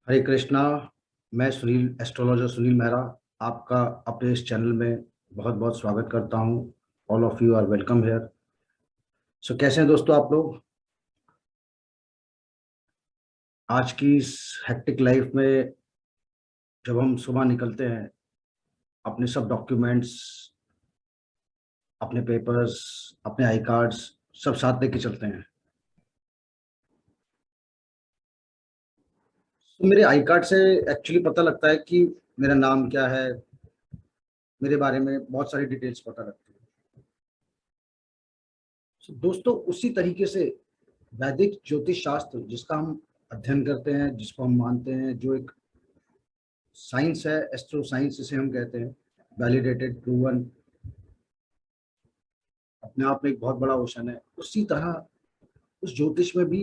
हरे कृष्णा। मैं सुनील, एस्ट्रोलॉजर सुनील मेहरा, आपका अपने इस चैनल में बहुत बहुत स्वागत करता हूं। All of you are welcome here. So कैसे हैं दोस्तों आप लोग? आज की इस हेक्टिक लाइफ में जब हम सुबह निकलते हैं, अपने सब डॉक्यूमेंट्स, अपने पेपर्स, अपने आई कार्ड्स सब साथ लेके चलते हैं। तो मेरे आई कार्ड से एक्चुअली पता लगता है कि मेरा नाम क्या है, मेरे बारे में बहुत सारी डिटेल्स पता लगती है। दोस्तों, उसी तरीके से वैदिक ज्योतिष शास्त्र जिसका हम अध्ययन करते हैं, जिसको हम मानते हैं, जो एक साइंस है, एस्ट्रो साइंस जिसे हम कहते हैं, वैलिडेटेड, प्रूवन, अपने आप में एक बहुत बड़ा ओशन है। उसी तरह उस ज्योतिष में भी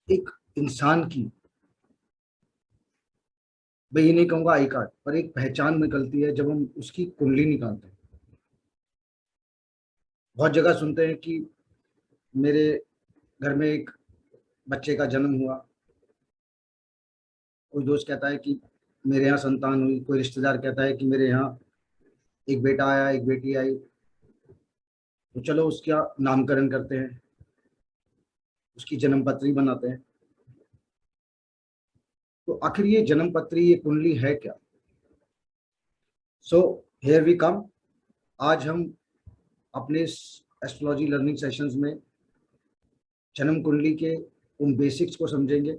एक इंसान की, मैं ये नहीं कहूंगा आई कार्ड, पर एक पहचान निकलती है जब हम उसकी कुंडली निकालते हैं। बहुत जगह सुनते हैं कि मेरे घर में एक बच्चे का जन्म हुआ, कोई दोस्त कहता है कि मेरे यहाँ संतान हुई, कोई रिश्तेदार कहता है कि मेरे यहाँ एक बेटा आया, एक बेटी आई। तो चलो उसका नामकरण करते हैं, उसकी जन्म पत्री बनाते हैं। तो आखिर ये जन्म पत्री, ये कुंडली है क्या? So here we come. आज हम अपने एस्ट्रोलॉजी लर्निंग सेशंस में जन्म कुंडली के उन बेसिक्स को समझेंगे।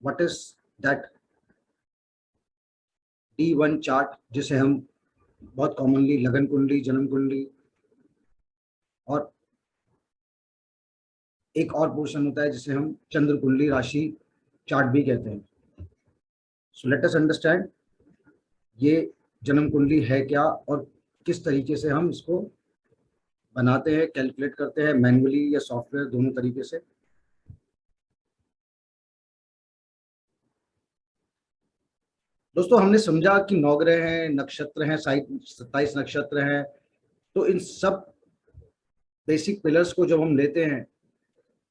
What is that D1 chart, जिसे हम बहुत कॉमनली लगन कुंडली, जन्म कुंडली, और एक और पोर्शन होता है जिसे हम चंद्र कुंडली, राशि चार्ट भी कहते हैं। सो लेट अस अंडरस्टैंड ये जन्म कुंडली है क्या और किस तरीके से हम इसको बनाते हैं, कैलकुलेट करते हैं, मैन्युअली या सॉफ्टवेयर, दोनों तरीके से। दोस्तों, हमने समझा कि 9 ग्रह हैं, नक्षत्र हैं, 27 नक्षत्र हैं। तो इन सब बेसिक पिलर्स को जब हम लेते हैं,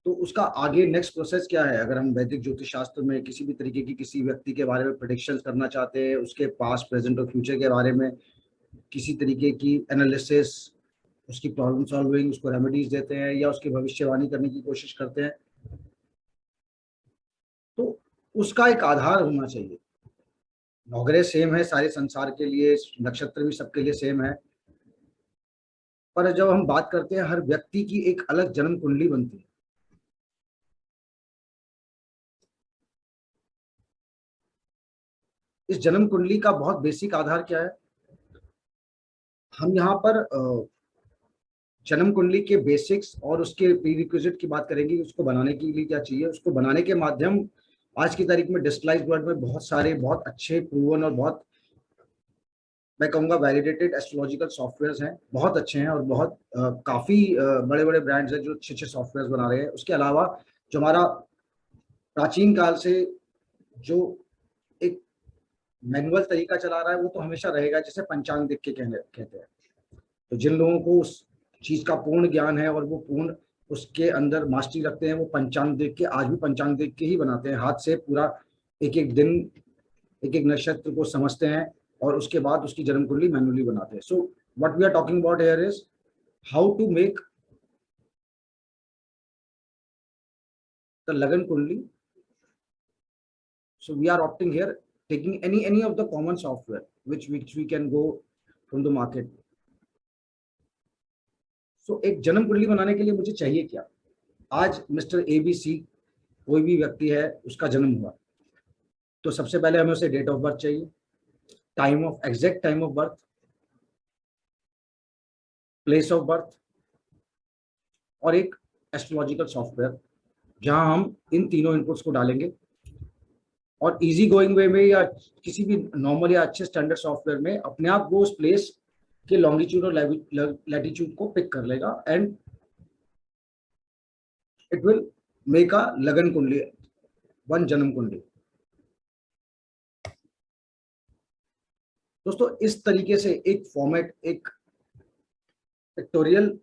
तो उसका आगे नेक्स्ट प्रोसेस क्या है? अगर हम वैदिक ज्योतिष शास्त्र में किसी भी तरीके की किसी व्यक्ति के बारे में प्रेडिक्शन करना चाहते हैं, उसके पास्ट, प्रेजेंट और फ्यूचर के बारे में किसी तरीके की एनालिसिस, उसकी प्रॉब्लम सॉल्विंग, उसको रेमेडीज देते हैं या उसकी भविष्यवाणी करने की कोशिश करते हैं, तो उसका एक आधार होना चाहिए। 9 ग्रह सेम है सारे संसार के लिए, नक्षत्र भी सबके लिए सेम है, पर जब हम बात करते हैं, हर व्यक्ति की एक अलग जन्म कुंडली बनती है। इस जन्म कुंडली का बहुत बेसिक आधार क्या है? हम यहाँ पर जन्म कुंडली के बेसिक्स और उसके प्रीरिक्विजिट की बात करेंगे। उसको बनाने के लिए क्या चाहिए, उसको बनाने के माध्यम आज की तारीख में डिजिटलाइज्ड वर्ल्ड में बहुत सारे, बहुत अच्छे, प्रूवन और बहुत, मैं कहूँगा, वैलिडेटेड एस्ट्रोलॉजिकल सॉफ्टवेयर्स हैं, बहुत अच्छे हैं। और बहुत काफ़ी बड़े बड़े ब्रांड्स हैं जो अच्छे अच्छे सॉफ्टवेयर बना रहे हैं। उसके अलावा जो हमारा प्राचीन काल से जो एक मैनुअल तरीका चला रहा है, वो तो हमेशा रहेगा, जिसे पंचांग देख के कहते हैं। तो जिन लोगों को उस चीज का पूर्ण ज्ञान है और वो पूर्ण उसके अंदर मास्टरी रखते हैं, वो पंचांग देख के, आज भी पंचांग देख के ही बनाते हैं, हाथ से पूरा एक एक दिन, एक एक नक्षत्र को समझते हैं और उसके बाद उसकी जन्म कुंडली मैनुअली बनाते हैं। So what we are talking about here is how to make the lagan kundli. So we are opting here, taking any of the common software which we can go from the market. So एक जन्म कुंडली बनाने के लिए मुझे चाहिए क्या? आज मिस्टर ABC, कोई भी व्यक्ति है, उसका जन्म हुआ, तो सबसे पहले हमें उसे डेट ऑफ बर्थ चाहिए, time of, exact time of birth, place of birth, और एक एस्ट्रोलॉजिकल सॉफ्टवेयर जहां हम इन तीनों इनपुट्स को डालेंगे और इजी गोइंग वे में या किसी भी नॉर्मल या अच्छे स्टैंडर्ड सॉफ्टवेयर में अपने आप वो उस प्लेस के लॉन्गिट्यूड और लैटिट्यूड को पिक कर लेगा and it will make a लगन कुंडली, वन जन्म कुंडली। दोस्तों, इस तरीके से एक फॉर्मेट, एक पिक्टोरियल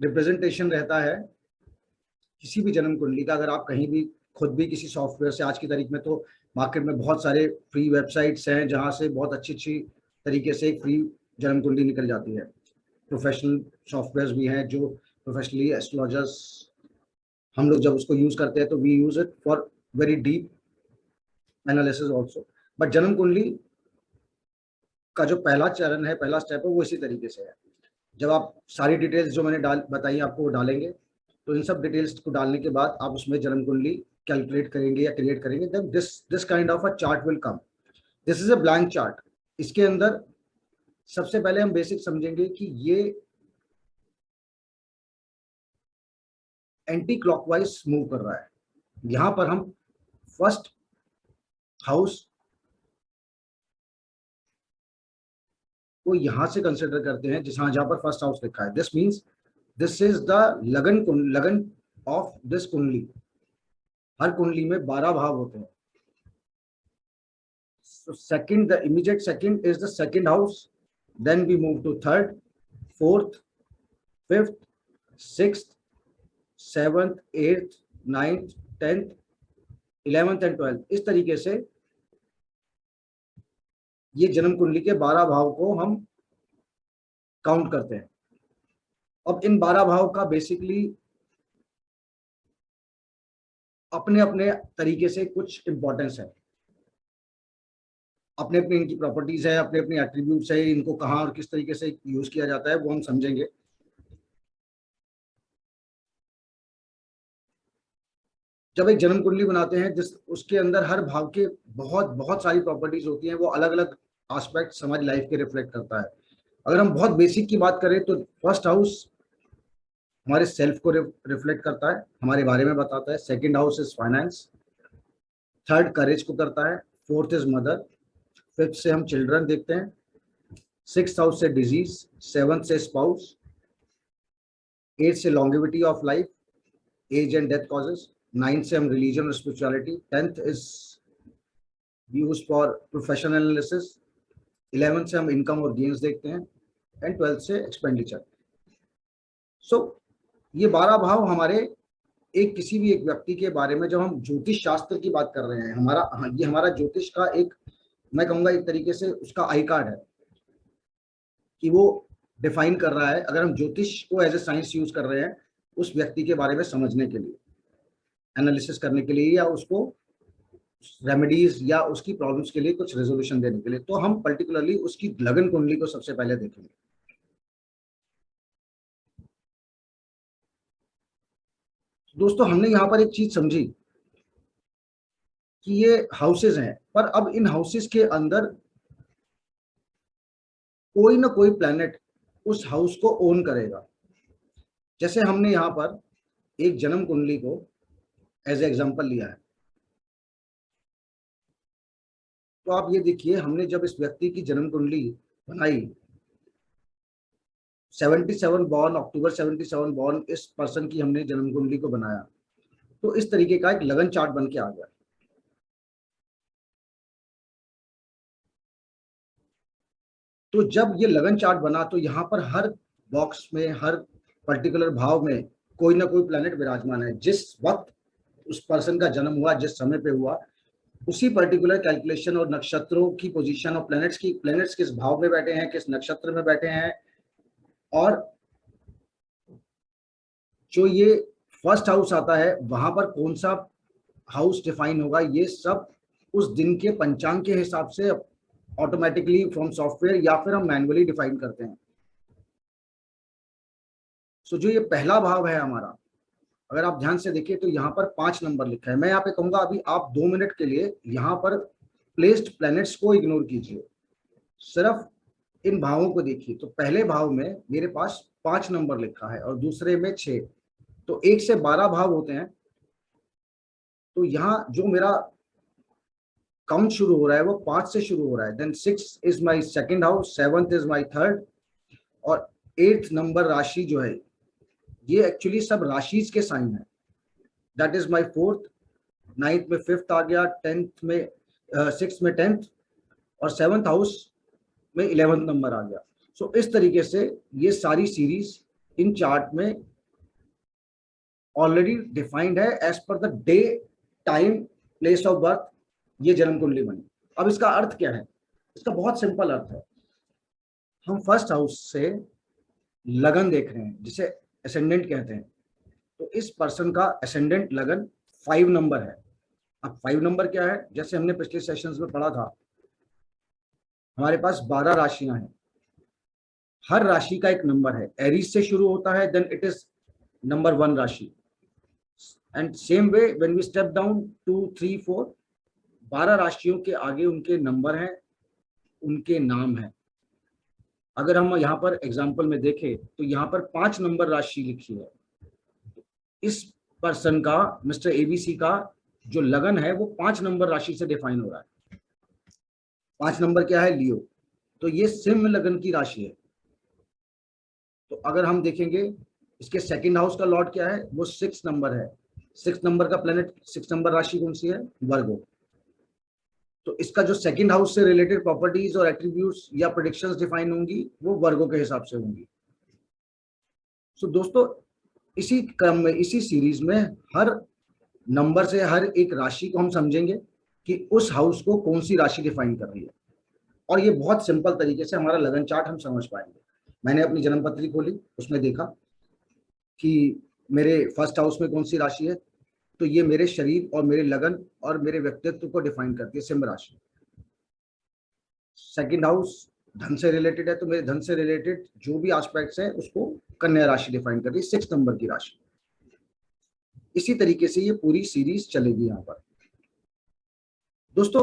रिप्रेजेंटेशन रहता है किसी भी जन्म कुंडली का अगर आप कहीं भी खुद भी किसी सॉफ्टवेयर से, आज की तारीख में तो मार्केट में बहुत सारे फ्री वेबसाइट्स हैं जहां से बहुत अच्छी अच्छी तरीके से एक फ्री जन्म कुंडली निकल जाती है। प्रोफेशनल सॉफ्टवेयर भी हैं जो प्रोफेशनली एस्ट्रोलॉजर्स, हम लोग जब उसको यूज करते हैं तो we use it for very deep analysis also. But जन्म कुंडली का जो पहला चरण है, पहला स्टेप है, वो इसी तरीके से है। जब आप सारी डिटेल्स जो मैंने बताई आपको वो डालेंगे, तो इन सब डिटेल्स को डालने के बाद आप उसमें जन्म कुंडली कैलकुलेट करेंगे या क्रिएट करेंगे, then this kind of a chart will come. This is a blank chart. इसके अंदर सबसे पहले हम बेसिक समझेंगे कि ये एंटी क्लॉकवाइज मूव कर रहा है। यहां पर हम फर्स्ट हाउस को यहां से कंसिडर करते हैं, जहां पर फर्स्ट हाउस लिखा है। This means this is the लगन ऑफ दिस कुंडली। हर कुंडली में 12 भाव होते हैं। So second, the immediate second is the second house. Then we move to third, fourth, fifth, sixth, seventh, eighth, ninth, 10th, 11th and 12th। इस तरीके से ये जन्म कुंडली के 12 भाव को हम काउंट करते हैं। अब इन 12 भाव का बेसिकली अपने अपने तरीके से कुछ इंपॉर्टेंस है, अपने अपने इनकी प्रॉपर्टीज है, अपने अपने एट्रीब्यूट्स है। इनको कहाँ और किस तरीके से यूज किया जाता है वो हम समझेंगे। जब एक जन्म कुंडली बनाते हैं जिस उसके अंदर हर भाव के बहुत बहुत सारी प्रॉपर्टीज होती हैं, वो अलग अलग एस्पेक्ट हमारी लाइफ के रिफ्लेक्ट करता है। अगर हम बहुत बेसिक की बात करें तो फर्स्ट हाउस हमारे सेल्फ को रिफ्लेक्ट करता है, हमारे बारे में बताता है। Second house is finance, third courage को करता है, फोर्थ इज मदर, फिफ्थ से हम चिल्ड्रन देखते हैं, सिक्स हाउस से डिजीज, सेवंथ से स्पाउस, एट से longevity of life, age and death causes, ninth से हम रिलीजन और spirituality, tenth is use for professional analysis, 11th से हम इनकम और गेन्स देखते हैं, एंड 12th से एक्सपेंडिचर। सो ये 12 भाव हमारे एक किसी भी एक व्यक्ति के बारे में, जब हम ज्योतिष शास्त्र की बात कर रहे हैं, ये हमारा ज्योतिष का एक, मैं कहूंगा एक तरीके से उसका आई कार्ड है कि वो डिफाइन कर रहा है। अगर हम ज्योतिष को एज ए साइंस यूज कर रहे हैं उस व्यक्ति के बारे में समझने के लिए, एनालिसिस करने के लिए, या उसको रेमेडीज या उसकी प्रॉब्लम्स के लिए कुछ रेजोल्यूशन देने के लिए, तो हम पर्टिकुलरली उसकी लगन कुंडली को सबसे पहले देखेंगे। दोस्तों हमने यहाँ पर एक चीज समझी कि ये हाउसेज हैं, पर अब इन हाउसेज के अंदर कोई ना कोई प्लैनेट उस हाउस को ओन करेगा। जैसे हमने यहाँ पर एक जन्म कुंडली को एज एग्जांपल लिया है, तो आप ये देखिए, हमने जब इस व्यक्ति की जन्म कुंडली बनाई, 77 बॉर्न, अक्टूबर 77 बॉर्न इस पर्सन की हमने जन्म कुंडली को बनाया, तो इस तरीके का एक लगन चार्ट बन के आ गया। तो जब ये लगन चार्ट बना तो यहाँ पर हर बॉक्स में, हर पर्टिकुलर भाव में कोई ना कोई प्लैनेट विराजमान है। जिस वक्त उस पर्सन का जन्म हुआ, जिस समय पे हुआ, उसी पर्टिकुलर कैलकुलेशन और नक्षत्रों की पोजीशन और प्लैनेट्स किस भाव में बैठे हैं, किस नक्षत्र में बैठे हैं, और जो ये फर्स्ट हाउस आता है वहां पर कौन सा हाउस डिफाइन होगा, ये सब उस दिन के पंचांग के हिसाब से ऑटोमेटिकली फ्रॉम सॉफ्टवेयर या फिर हम मैनुअली डिफाइन करते हैं। सो जो ये पहला भाव है हमारा, अगर आप ध्यान से देखिए तो यहाँ पर 5 नंबर लिखा है। मैं यहाँ पे कहूंगा अभी आप 2 मिनट के लिए यहाँ पर प्लेस्ड प्लैनेट्स को इग्नोर कीजिए, सिर्फ इन भावों को देखिए। तो पहले भाव में मेरे पास 5 नंबर लिखा है और दूसरे में 6, तो 1 से 12 भाव होते हैं। तो यहाँ जो मेरा काउंट शुरू हो रहा है वो 5 से शुरू हो रहा है। Then 6 is my second house, 7th is my third, और 8th नंबर राशि जो है ये एक्चुअली सब राशिज के साइन है। That is my fourth, 9th में 5th आ गया, 10th में 6th में 10th, और 7th हाउस में 11th नंबर आ गया। सो इस तरीके से ये सारी सीरीज इन चार्ट में ऑलरेडी डिफाइंड है as per the day, time, place of birth, ये जन्म कुंडली बनी। अब इसका अर्थ क्या है? इसका बहुत सिंपल अर्थ है। हम फर्स्ट हाउस से लगन देख रहे हैं जिसे असेंडेंट कहते हैं। तो इस पर्सन का असेंडेंट लगन 5 नंबर है। अब 5 नंबर क्या है? जैसे हमने पिछले सेशंस में पढ़ा था, हमारे पास 12 राशियां हैं, हर राशि का एक नंबर है। एरीज से शुरू होता है, then it is number 1 rashi, and same way when we step down 2 3 4, 12 राशियों के आगे उनके नंबर हैं, उनके नाम हैं। अगर हम यहाँ पर एग्जाम्पल में देखें तो यहाँ पर 5 नंबर राशि लिखी है। इस पर्सन का, मिस्टर एबीसी का जो लगन है वो 5 नंबर राशि से डिफाइन हो रहा है। 5 नंबर क्या है? लियो। तो ये सिंह लगन की राशि है। तो अगर हम देखेंगे इसके सेकंड हाउस का लॉर्ड क्या है? वो 6 नंबर है। 6 नंबर का प्लेनेट, 6 नंबर राशि कौन सी है? वर्गो। तो इसका जो सेकंड हाउस से रिलेटेड प्रॉपर्टीज और एट्रीब्यूट्स या प्रेडिक्शंस डिफाइन होंगी वो वर्गो के हिसाब से होंगी। सो दोस्तों, इसी क्रम में, इसी सीरीज में हर नंबर से हर एक राशि को हम समझेंगे कि उस हाउस को कौन सी राशि डिफाइन कर रही है, और ये बहुत सिंपल तरीके से हमारा लगन चार्ट हम समझ पाएंगे। मैंने अपनी जन्म पत्री खोली, उसमें देखा कि मेरे फर्स्ट हाउस में कौन सी राशि है, तो ये मेरे शरीर और मेरे लगन और मेरे व्यक्तित्व को डिफाइन करती है, सिंह राशि। सेकंड हाउस धन से रिलेटेड है, तो मेरे धन से रिलेटेड जो भी एस्पेक्ट्स हैं उसको कन्या राशि डिफाइन कर रही है, 6 नंबर की राशि। इसी तरीके से ये पूरी सीरीज चलेगी। यहाँ पर दोस्तों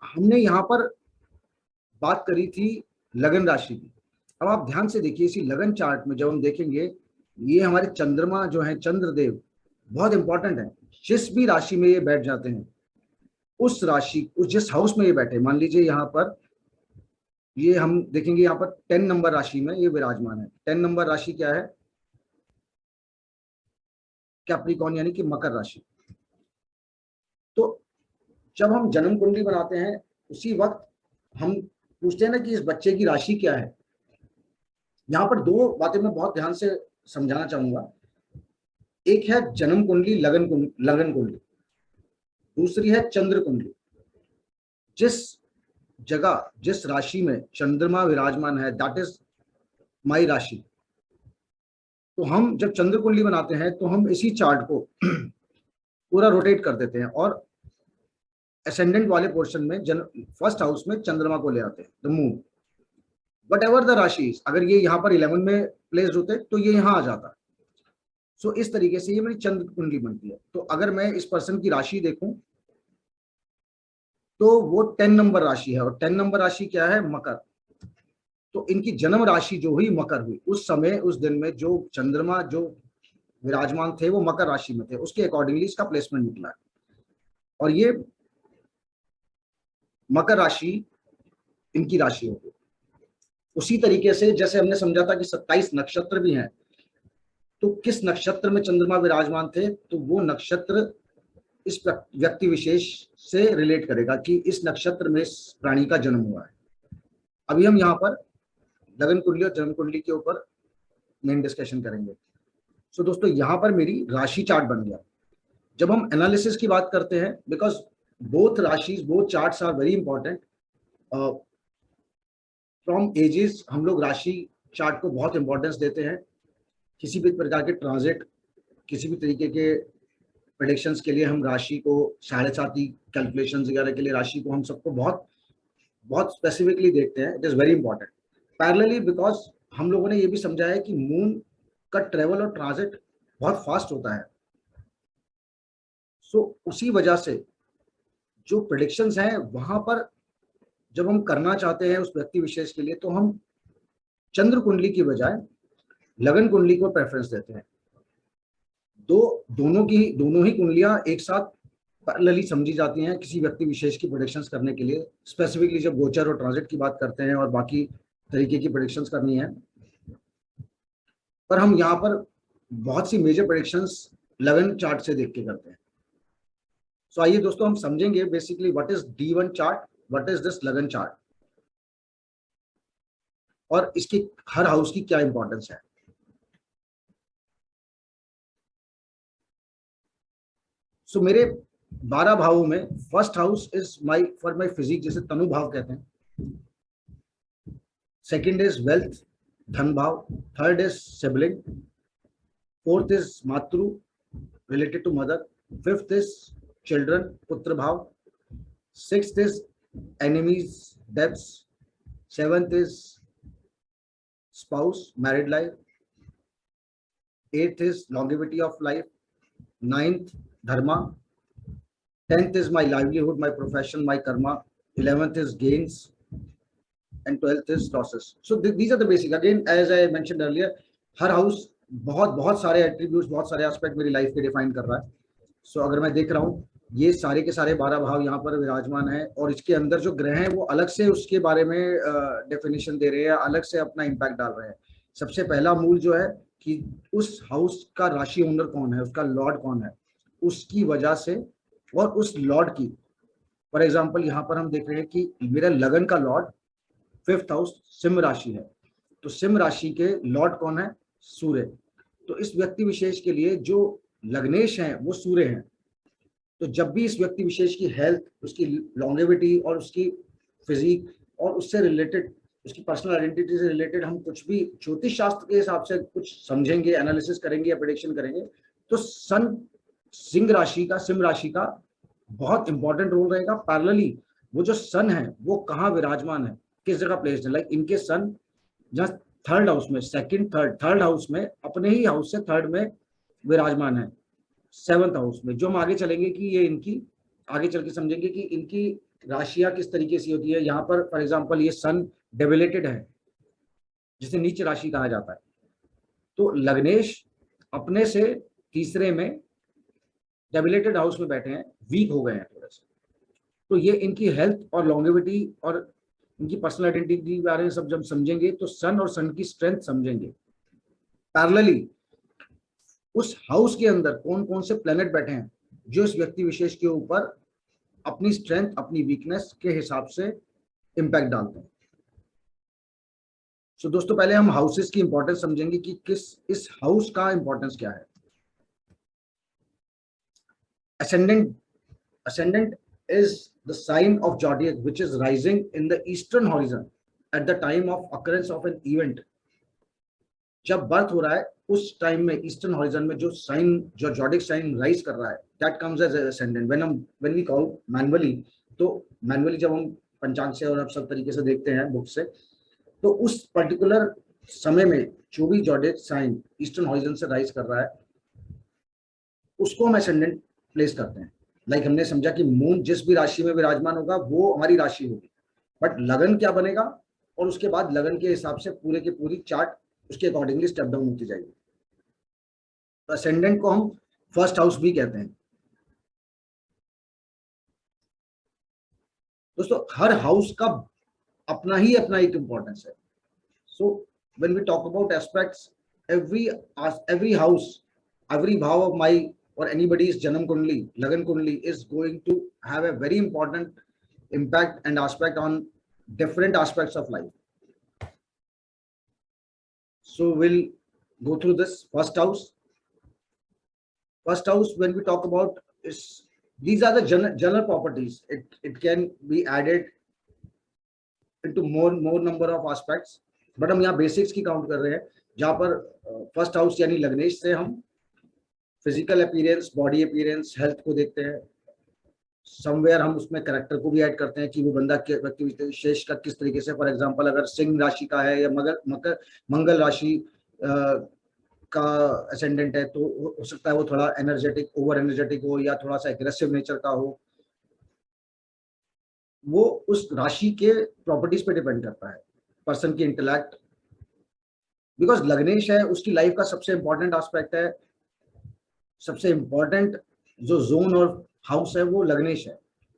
हमने यहाँ पर बात करी थी लगन राशि की। अब आप ध्यान से देखिए, इसी लगन चार्ट में जब हम देखेंगे, ये हमारे चंद्रमा जो है, चंद्रदेव बहुत इंपॉर्टेंट है। जिस भी राशि में ये बैठ जाते हैं, उस राशि, उस जिस हाउस में ये बैठे, मान लीजिए यहाँ पर ये हम देखेंगे, यहाँ पर 10 नंबर राशि में ये विराजमान है। 10 नंबर राशि क्या है? कैप्रिकॉर्न, यानी कि मकर राशि। तो जब हम जन्म कुंडली बनाते हैं, उसी वक्त हम पूछते हैं ना कि इस बच्चे की राशि क्या है। यहाँ पर 2 बातें मैं बहुत ध्यान से समझाना चाहूंगा। एक है जन्म कुंडली, लगन कुंडली। दूसरी है चंद्र कुंडली। जिस जगह, जिस राशि में चंद्रमा विराजमान है, दैट इज माई राशि। तो हम जब चंद्र कुंडली बनाते हैं तो हम इसी चार्ट को पूरा रोटेट कर देते हैं और असेंडेंट वाले पोर्शन में फर्स्ट हाउस में चंद्रमा को ले आते हैं, the moon. What ever the राशि, अगर ये यहाँ पर 11 में प्लेस्ड होते तो ये यहाँ आ जाता। सो इस तरीके से ये मेरी चंद्र कुंडली बनती है। तो अगर मैं इस पर्सन की राशि देखूं तो वो 10 नंबर राशि है, और 10 नंबर राशि क्या है? मकर। तो इनकी जन्म राशि जो हुई मकर हुई, उस समय, उस दिन में जो चंद्रमा जो विराजमान थे वो मकर राशि में थे, उसके अकॉर्डिंगली इसका प्लेसमेंट निकला है। और ये मकर राशि इनकी राशि होगी। उसी तरीके से जैसे हमने समझा था कि 27 नक्षत्र भी हैं, तो किस नक्षत्र में चंद्रमा विराजमान थे, तो वो नक्षत्र इस व्यक्ति विशेष से रिलेट करेगा कि इस नक्षत्र में इस प्राणी का जन्म हुआ है। अभी हम यहाँ पर लगन कुंडली और जन्म कुंडली के ऊपर मेन डिस्कशन करेंगे। सो दोस्तों, यहाँ पर मेरी राशि चार्ट बन गया। जब हम एनालिसिस की बात करते हैं, because both rashi, both charts are very important. From ages हम लोग राशि चार्ट को बहुत इंपॉर्टेंस देते हैं। किसी भी प्रकार के ट्रांजिट, किसी भी तरीके के प्रेडिक्शंस के लिए हम राशि को, 7.5 कैलकुलेशन वगैरह के लिए राशि को हम सबको बहुत बहुत स्पेसिफिकली देखते हैं। It is very important. Parallelly because हम लोगों ने ये भी समझा है कि मून का ट्रेवल और ट्रांजिट बहुत फास्ट होता है। सो उसी वजह से जो प्रेडिक्शंस हैं वहां पर जब हम करना चाहते हैं उस व्यक्ति विशेष के लिए, तो हम चंद्र कुंडली की बजाय लगन कुंडली को प्रेफरेंस देते हैं। दोनों ही कुंडलियां एक साथ पैरेलली समझी जाती हैं किसी व्यक्ति विशेष की प्रेडिक्शंस करने के लिए। स्पेसिफिकली जब गोचर और ट्रांजिट की बात करते हैं और बाकी तरीके की प्रेडिक्शंस करनी है, पर हम यहाँ पर बहुत सी मेजर प्रेडिक्शंस लगन चार्ट से देख के करते हैं। सो आइए दोस्तों, हम समझेंगे basically what is D1 chart, what is this लगन चार्ट, और इसकी हर हाउस की क्या इंपॉर्टेंस है। सो मेरे 12 भावों में first house is my for my physique, जैसे तनु भाव कहते हैं। सेकंड इज वेल्थ, धन भाव। Third is sibling. Fourth is मातृ, related to mother. Fifth is children, putra bhav. Sixth is enemies, debts. Seventh is spouse, married life. Eighth is longevity of life. Ninth, dharma. 10th is my livelihood, my profession, my karma. 11th is gains. And 12th is losses. So these are the basic. Again, as I mentioned earlier, her house बहुत बहुत सारे attributes, बहुत सारे aspect मेरी life के define कर रहा है। सो अगर मैं देख रहा हूँ ये सारे के सारे 12 भाव यहाँ पर विराजमान है, और इसके अंदर जो ग्रह हैं वो अलग से उसके बारे में डेफिनेशन दे रहे हैं, अलग से अपना इम्पैक्ट डाल रहे हैं। सबसे पहला मूल जो है कि उस हाउस का राशि ओनर कौन है, उसका लॉर्ड कौन है, उसकी वजह से, और उस लॉर्ड की, फॉर एग्जाम्पल यहाँ पर हम देख रहे हैं कि मेरा लगन का लॉर्ड 5th हाउस सिंह राशि है, तो सिंह राशि के लॉर्ड कौन है, सूर्य। तो इस व्यक्ति विशेष के लिए जो लग्नेश हैं वो सूर्य हैं। तो जब भी इस व्यक्ति विशेष की हेल्थ, उसकी लॉन्गेविटी और उसकी फिजिक और उससे रिलेटेड, उसकी पर्सनल आइडेंटिटी से रिलेटेड हम कुछ भी ज्योतिष शास्त्र के हिसाब से कुछ समझेंगे, एनालिसिस करेंगे या प्रेडिक्शन करेंगे, तो सन सिंह राशि का बहुत इंपॉर्टेंट रोल रहेगा। पैरेलली वो जो सन है वो कहाँ विराजमान है, किस जगह प्लेस्ड है। लाइक इनके सन जहाँ थर्ड हाउस में, थर्ड हाउस में, अपने ही हाउस से थर्ड में विराजमान है, 7th हाउस में। जो हम आगे चलेंगे कि ये इनकी, आगे चल के समझेंगे कि इनकी राशियां किस तरीके से होती है। यहाँ पर फॉर एग्जांपल ये सन डेबिलेटेड है, जिसे नीच राशि कहा जाता है। तो लग्नेश अपने से तीसरे में डेबिलेटेड हाउस में बैठे हैं, वीक हो गए हैं थोड़े से। तो ये इनकी हेल्थ और लॉन्गेविटी और इनकी पर्सनल आइडेंटिटी के बारे में सब जब समझेंगे तो सन और सन की स्ट्रेंथ समझेंगे। पैरेलली उस हाउस के अंदर कौन कौन से प्लैनेट बैठे हैं जो इस व्यक्ति विशेष के ऊपर अपनी स्ट्रेंथ, अपनी वीकनेस के हिसाब से इंपैक्ट डालते हैं। सो दोस्तों पहले हम हाउसेस की इंपॉर्टेंस समझेंगे कि इस हाउस का इंपॉर्टेंस क्या है। ascendant is the sign of zodiac which is rising in the eastern horizon at the time of occurrence of an event। जब बर्थ हो रहा है उस टाइम में ईस्टर्न हॉरिजन में जो साइन, जो जॉडिक साइन राइज कर रहा है, that comes as ascendant. When we call manually, तो मैनुअली जब हम पंचांग से और अब सब तरीके से देखते हैं बुक से, तो उस पर्टिकुलर समय में जो भी जॉडिक साइन ईस्टर्न हॉरिजन से राइज कर रहा है उसको हम असेंडेंट प्लेस करते हैं। लाइक हमने समझा कि मून जिस भी राशि में विराजमान होगा वो हमारी राशि होगी, बट लगन क्या बनेगा, और उसके बाद लगन के हिसाब से पूरे की पूरी चार्ट उसके अकॉर्डिंगली स्टेप डाउन होती जाएगी। तो असेंडेंट को हम फर्स्ट हाउस भी कहते हैं। दोस्तों हर हाउस का अपना ही अपना एक इंपॉर्टेंस है। So when we talk about aspects, every house, every भाव of my or anybody's janam kundli, lagan kundli is going to have a very important impact and aspect on different aspects of life. So we'll go through this. First house, when we talk about is, these are the general properties. It can be added into more number of aspects, but हम यहाँ basics की count कर रहे हैं, जहाँ पर first house यानी लग्नेश से हम physical appearance, body appearance, health को देखते हैं। समवेयर हम उसमें करेक्टर को भी ऐड करते हैं कि वो बंदा व्यक्ति विशेष का किस तरीके से, फॉर एग्जांपल अगर सिंह राशि का है या मंगल राशि का असेंडेंट है तो हो सकता है वो थोड़ा एनर्जेटिक, ओवर एनर्जेटिक हो या थोड़ा सा एग्रेसिव नेचर का हो। वो उस राशि के प्रॉपर्टीज पे डिपेंड करता है, पर्सन की इंटेलेक्ट। बिकॉज लग्नेश है, उसकी लाइफ का सबसे इंपॉर्टेंट एस्पेक्ट है, सबसे इंपॉर्टेंट जो जोन और हाउस है वो लग्नेश है।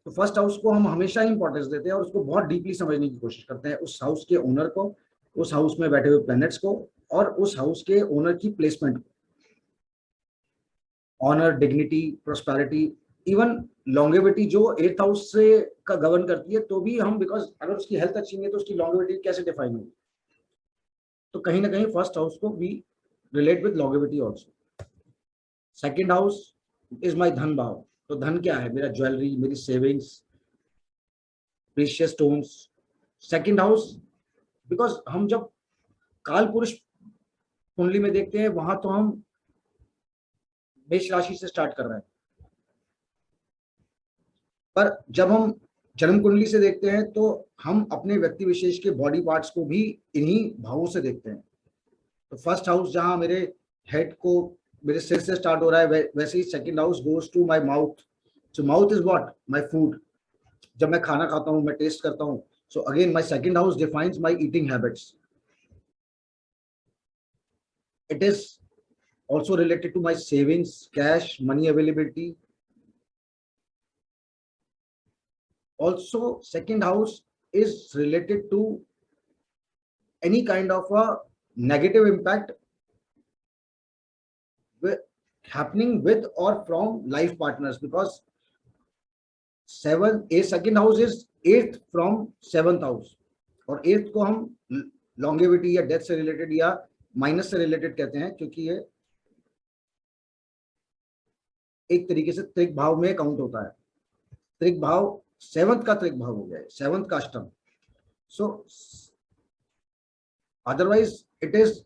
तो फर्स्ट हाउस को हम हमेशा ही इंपॉर्टेंस देते हैं और उसको बहुत डीपली समझने की कोशिश करते हैं, उस हाउस के ओनर को, उस हाउस में बैठे हुए प्लैनेट्स को और उस हाउस के ओनर की प्लेसमेंट को। Honour, dignity, prosperity, even longevity जो 8th हाउस से का गवर्न करती है, तो भी हम, बिकॉज अगर उसकी हेल्थ अच्छी नहीं है तो उसकी लॉन्गेविटी कैसे डिफाइन होगी। तो कहीं ना कहीं फर्स्ट हाउस को भी relate with longevity also. Second house is माई धन भाव। तो धन क्या है? मेरा ज्वेलरी, मेरी savings, precious stones. Second house, because हम जब काल पुरुष कुंडली में देखते हैं, वहां तो हम मेष राशि से स्टार्ट कर रहे हैं, पर जब हम जन्म कुंडली से देखते हैं तो हम अपने व्यक्ति विशेष के बॉडी पार्ट्स को भी इन्हीं भावों से देखते हैं। तो फर्स्ट हाउस जहां मेरे हेड को, मेरे सिर से स्टार्ट हो रहा है, वैसे ही second house goes to my mouth. So mouth is what? My food. जब मैं खाना खाता हूं, मैं टेस्ट करता हूं, so again my second house defines my eating habits. It is also related to my savings, cash, money availability. Also, second house is related to any kind of a negative impact happening with or from life partners, because second house is eighth from seventh house, और eighth को हम longevity या death से related या minus से related कहते हैं, क्योंकि ये एक तरीके से त्रिक भाव में काउंट होता है। त्रिक भाव सेवंथ का त्रिक भाव हो गया है, सेवंथ का अष्टम। So otherwise it is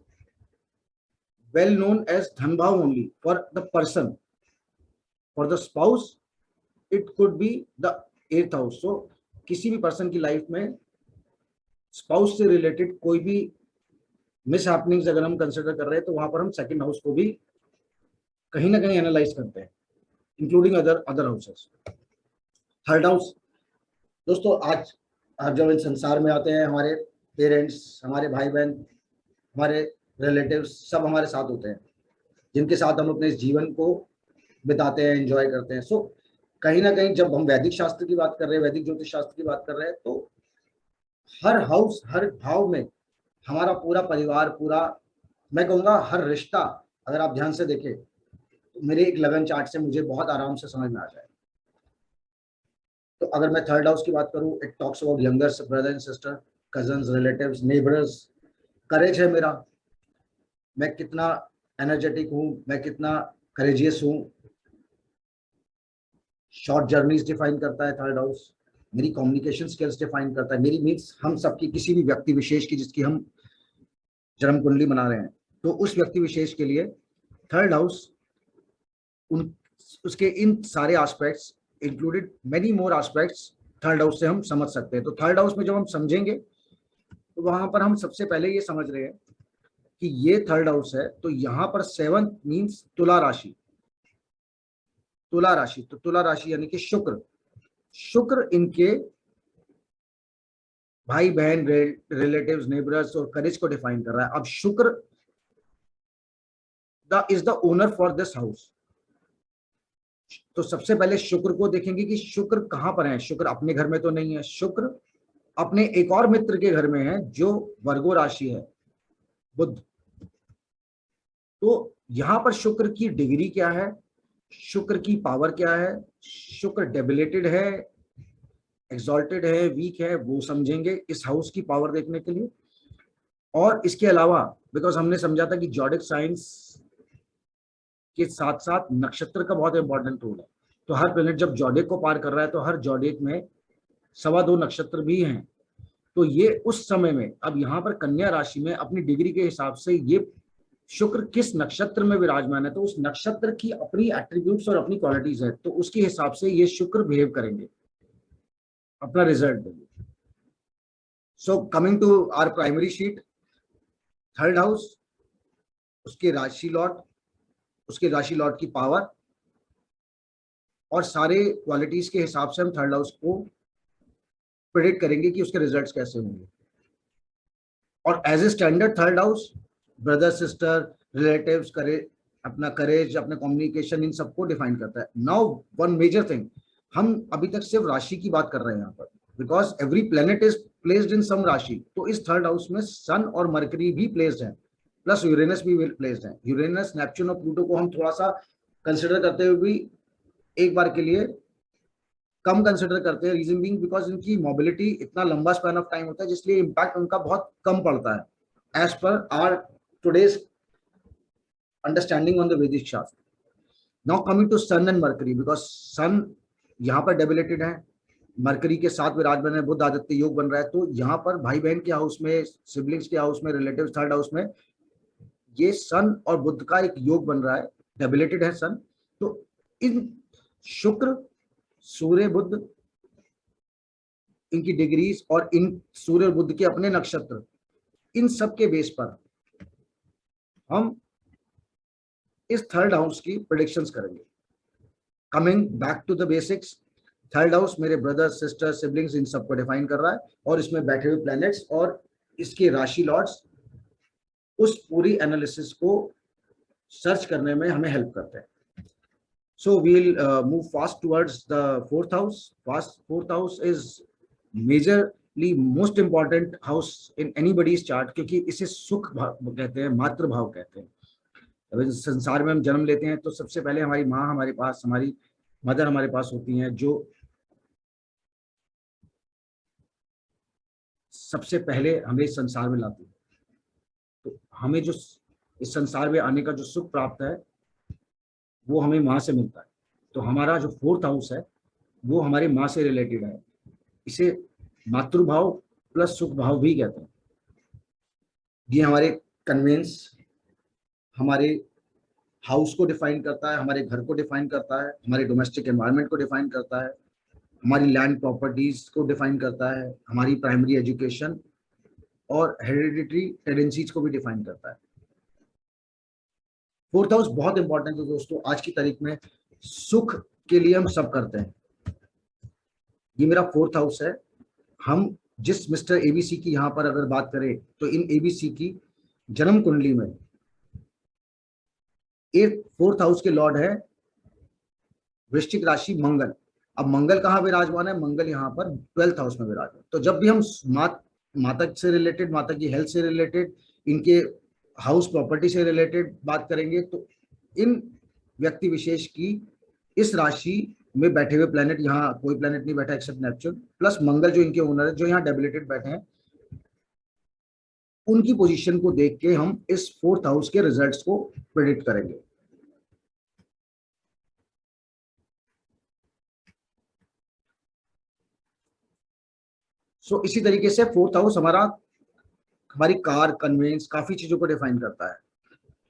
well known as धन भाव only for the person. For the spouse it could be the eighth house. So किसी भी पर्सन की लाइफ में स्पाउस से रिलेटेड कोई भी मिस हैपनिंग्स अगर हम कंसिडर कर रहे हैं, तो वहां पर हम सेकंड हाउस को भी कहीं ना कहीं एनालाइज करते हैं, including other houses. Third house, दोस्तों आज जब इस संसार में आते हैं, हमारे पेरेंट्स, हमारे भाई बहन, हमारे रिलेटिव्स सब हमारे साथ होते हैं, जिनके साथ हम अपने इस जीवन को बिताते हैं, एंजॉय करते हैं। सो कहीं ना कहीं जब हम वैदिक शास्त्र की बात कर रहे हैं, वैदिक ज्योतिष शास्त्र की बात कर रहे हैं, तो हर हाउस, हर भाव में हमारा पूरा परिवार, पूरा मैं कहूँगा हर रिश्ता, अगर आप ध्यान से देखें तो मेरे एक लगन चार्ट से मुझे बहुत आराम से समझ में आ जाए। तो अगर मैं थर्ड हाउस की बात करूं, it talks about younger brother and sister, cousins, relatives, neighbours. Courage है मेरा, मैं कितना एनर्जेटिक हूं, मैं कितना करेजियस हूं। शॉर्ट जर्नीज डिफाइन करता है थर्ड हाउस। मेरी कम्युनिकेशन स्किल्स डिफाइन करता है, मेरी मीन्स हम सबकी, किसी भी व्यक्ति विशेष की जिसकी हम जन्म कुंडली बना रहे हैं, तो उस व्यक्ति विशेष के लिए थर्ड हाउस उसके इन सारे aspects included many more aspects third house से हम समझ सकते हैं। तो थर्ड हाउस में जब हम समझेंगे तो वहां पर हम सबसे पहले ये समझ रहे हैं कि ये थर्ड हाउस है, तो यहाँ पर सेवंथ मीन्स तुला राशि। तुला राशि, तो तुला राशि यानी कि शुक्र। शुक्र इनके भाई बहन, रिलेटिव्स, नेबर्स और करेज को डिफाइन कर रहा है। अब शुक्र is the owner for this house. तो सबसे पहले शुक्र को देखेंगे कि शुक्र कहां पर है। शुक्र अपने घर में तो नहीं है, शुक्र अपने एक और मित्र के घर में है जो वर्गो राशि है, बुध। तो यहां पर शुक्र की डिग्री क्या है, शुक्र की पावर क्या है, शुक्र डेबिलेटेड है, एक्सॉल्टेड है, वीक है, वो समझेंगे इस हाउस की पावर देखने के लिए। और इसके अलावा बिकॉज हमने समझा था कि जॉडिक साइंस के साथ साथ नक्षत्र का बहुत इंपॉर्टेंट रोल है। तो हर प्लेनेट जब जॉडिक को पार कर रहा है, तो हर जॉडिक में 2.25 नक्षत्र भी हैं। तो ये उस समय में, अब यहाँ पर कन्या राशि में अपनी डिग्री के हिसाब से ये शुक्र किस नक्षत्र में विराजमान है, तो उस नक्षत्र की अपनी एट्रीब्यूट्स और अपनी क्वालिटीज है, तो उसके हिसाब से ये शुक्र बिहेव करेंगे, अपना रिजल्ट देंगे। So coming to our primary sheet, third house, उसके राशि लॉर्ड, उसके राशि लॉर्ड की पावर और सारे क्वालिटीज के हिसाब से हम थर्ड हाउस को प्रेडिक्ट करेंगे कि उसके रिजल्ट्स कैसे होंगे। और as a standard third house brother, sister, relatives, अपना करेज, अपना कम्युनिकेशन, इन सबको डिफाइन करता है। नाउ वन मेजर थिंग, हम अभी तक सिर्फ राशि की बात कर रहे हैं यहाँ पर, because every planet is placed in some राशि। तो इस थर्ड हाउस में सन और मरकरी भी प्लेस्ड है, प्लस यूरेनस भी प्लेस्ड है। यूरेनस, नेपच्यून और प्लूटो को हम थोड़ा सा कंसिडर करते हुए भी एक बार के लिए कम कंसिडर करते हैं। रीजन बीइंग बिकॉज इनकी मोबिलिटी इतना लंबा स्पैन ऑफ टाइम होता है, जिसलिए इम्पैक्ट उनका बहुत कम पड़ता है as per our today's understanding on the Vedic शास्त्र। Now coming to sun and mercury, because sun यहाँ पर डेबिलेटेड है, मरकरी के साथ विराज बन रहे हैं, बुध आदित्य योग बन रहा है, तो यहाँ पर भाई बहन के हाउस में, सिबलिंग्स के हाउस में, रिलेटिव थर्ड हाउस में ये सन और बुध का एक योग बन रहा है, डेबिलेटेड है सन। तो इन शुक्र, सूर्य, बुध, इनकी डिग्रीज और इन सूर्य और बुध के अपने नक्षत्र, इन सब के बेस पर हम इस थर्ड हाउस की प्रेडिक्शंस करेंगे। Coming back to the basics, third house मेरे ब्रदर, सिस्टर, सिबलिंग्स, इन सबको डिफाइन कर रहा है, और इसमें बैठे हुए प्लैनेट्स और इसके राशि लॉर्ड्स उस पूरी एनालिसिस को सर्च करने में हमें हेल्प करते हैं। So we'll move fast towards the fourth house. Fourth house is majorly most important house in anybody's chart, क्योंकि इसे सुख भाव कहते हैं, मातृ भाव कहते हैं। अभी संसार में हम जन्म लेते हैं तो सबसे पहले हमारी माँ हमारे पास, हमारी मदर हमारे पास होती हैं, जो सबसे पहले हमें इस संसार में लाती है। तो हमें जो इस संसार में आने का जो सुख प्राप्त है वो हमें माँ से मिलता है। तो हमारा जो फोर्थ हाउस है वो हमारी माँ से रिलेटेड है। इसे मातृभाव प्लस सुख भाव भी कहते हैं। ये हमारे कन्वेंस, हमारे हाउस को डिफाइन करता है, हमारे घर को डिफाइन करता है, हमारे डोमेस्टिक एनवायरनमेंट को डिफाइन करता है, हमारी लैंड प्रॉपर्टीज को डिफाइन करता है, हमारी प्राइमरी एजुकेशन और हेरिडिटरी टेंडेंसीज को भी डिफाइन करता है। फोर्थ हाउस बहुत इंपॉर्टेंट है दोस्तों। आज की तारीख में सुख के लिए हम सब करते हैं। ये मेरा फोर्थ हाउस है। हम जिस मिस्टर एबीसी की यहाँ पर अगर बात करें तो इन एबीसी की जन्म कुंडली में फोर्थ हाउस के लॉर्ड है वृश्चिक राशि मंगल। अब मंगल कहाँ विराजमान है? मंगल यहाँ पर 12th हाउस में विराजमान। तो जब भी हम माता से रिलेटेड, माता की हेल्थ से रिलेटेड, इनके हाउस प्रॉपर्टी से रिलेटेड बात करेंगे तो इन व्यक्ति विशेष की इस राशि में बैठे हुए प्लेनेट, यहाँ कोई प्लेनेट नहीं बैठा एक्सेप्ट नेपच्यून, प्लस मंगल जो इनके ओनर है, जो यहाँ डेबिलेटेड बैठे हैं, उनकी पोजीशन को देख के हम इस फोर्थ हाउस के रिजल्ट्स को प्रेडिक्ट करेंगे। इसी तरीके से फोर्थ हाउस हमारी कार, कन्वेंस, काफी चीजों को डिफाइन करता है।